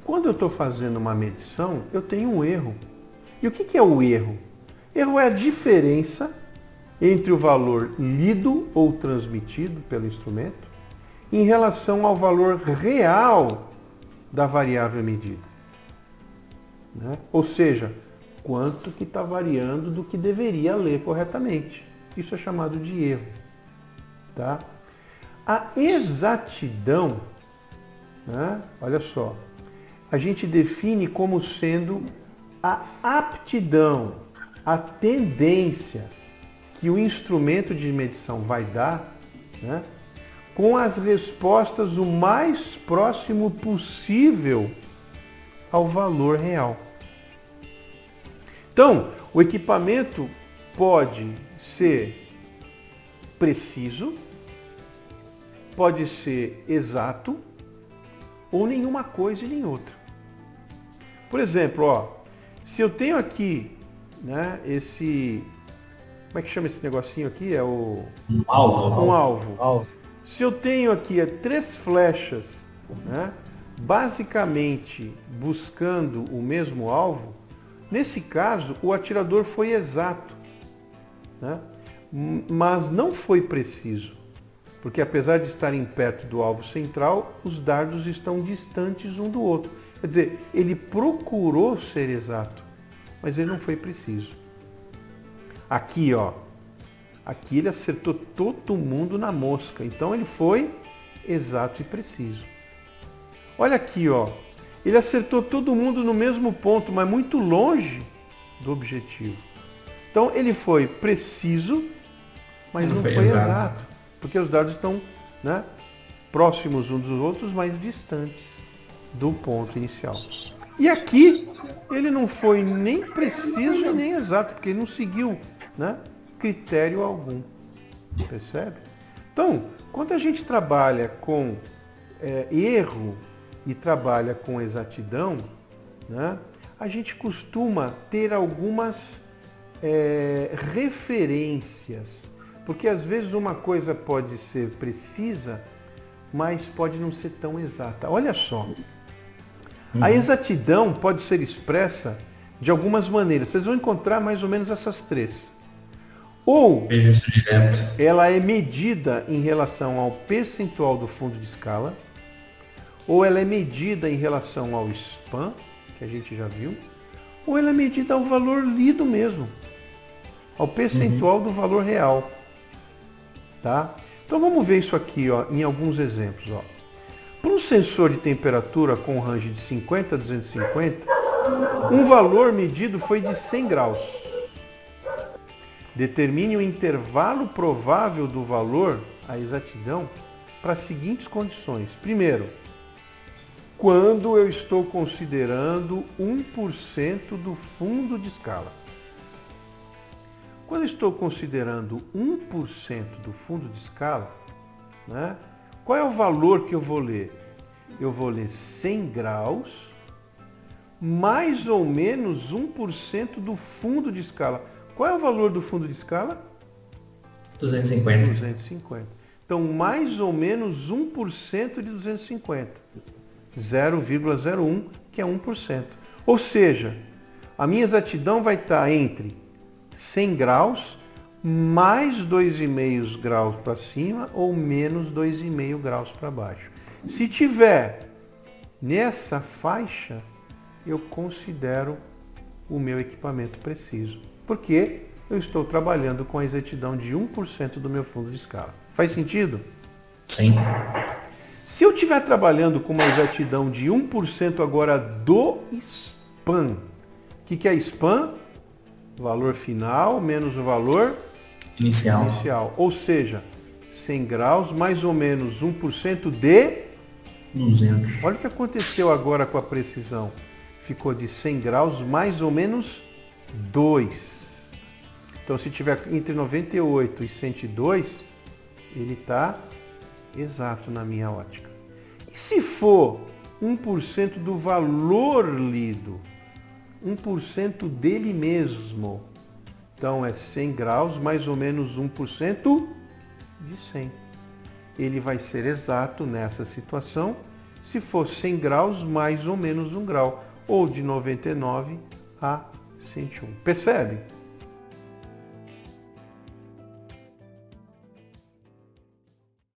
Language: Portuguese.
quando eu estou fazendo uma medição, eu tenho um erro. E o que é o erro? Erro é a diferença entre o valor lido ou transmitido pelo instrumento em relação ao valor real da variável medida. Né? Ou seja, quanto que está variando do que deveria ler corretamente. Isso é chamado de erro. Tá? A exatidão, né? Olha só, a gente define como sendo a aptidão, a tendência que o instrumento de medição vai dar, né, com as respostas o mais próximo possível ao valor real. Então, o equipamento pode ser preciso, pode ser exato, ou nenhuma coisa e nem outra. Por exemplo, ó, se eu tenho aqui, né, esse... Como é que chama esse negocinho aqui? É o... Um alvo. Um alvo. Se eu tenho aqui 3 flechas, né, basicamente buscando o mesmo alvo, nesse caso o atirador foi exato, né, mas não foi preciso. Porque apesar de estarem perto do alvo central, os dardos estão distantes um do outro. Quer dizer, ele procurou ser exato, mas ele não foi preciso. Aqui, ó, aqui ele acertou todo mundo na mosca, então ele foi exato e preciso. Olha aqui, ó, ele acertou todo mundo no mesmo ponto, mas muito longe do objetivo. Então ele foi preciso, mas não foi exato. Porque os dardos estão, né, próximos uns dos outros, mas distantes do ponto inicial. E aqui ele não foi nem preciso nem exato, porque ele não seguiu, né, critério algum. Percebe? Então, quando a gente trabalha com erro e trabalha com exatidão, né, a gente costuma ter algumas referências. Porque às vezes uma coisa pode ser precisa, mas pode não ser tão exata. Olha só, a exatidão pode ser expressa de algumas maneiras. Vocês vão encontrar mais ou menos essas 3. Ou ela é medida em relação ao percentual do fundo de escala, ou ela é medida em relação ao span, que a gente já viu, ou ela é medida ao valor lido mesmo, ao percentual do valor real. Tá? Então vamos ver isso aqui, ó, em alguns exemplos. Ó. Para um sensor de temperatura com range de 50 a 250, um valor medido foi de 100 graus. Determine o intervalo provável do valor, a exatidão, para as seguintes condições. Primeiro, quando eu estou considerando 1% do fundo de escala. Quando eu estou considerando 1% do fundo de escala, né, qual é o valor que eu vou ler? Eu vou ler 100 graus, mais ou menos 1% do fundo de escala. Qual é o valor do fundo de escala? 250. 250. Então, mais ou menos 1% de 250. 0,01, que é 1%. Ou seja, a minha exatidão vai estar entre 100 graus, mais 2,5 graus para cima ou menos 2,5 graus para baixo. Se tiver nessa faixa, eu considero o meu equipamento preciso. Porque eu estou trabalhando com a exatidão de 1% do meu fundo de escala. Faz sentido? Sim. Se eu estiver trabalhando com uma exatidão de 1% agora do span, o que é span? Valor final menos o valor inicial. Ou seja, 100 graus mais ou menos 1% de 200. Olha o que aconteceu agora com a precisão. Ficou de 100 graus mais ou menos 2. Então se tiver entre 98 e 102, ele está exato na minha ótica. E se for 1% do valor lido, 1% dele mesmo, então é 100 graus mais ou menos 1% de 100. Ele vai ser exato nessa situação Se for 100 graus, mais ou menos 1 grau, ou de 99 a 101. Percebe?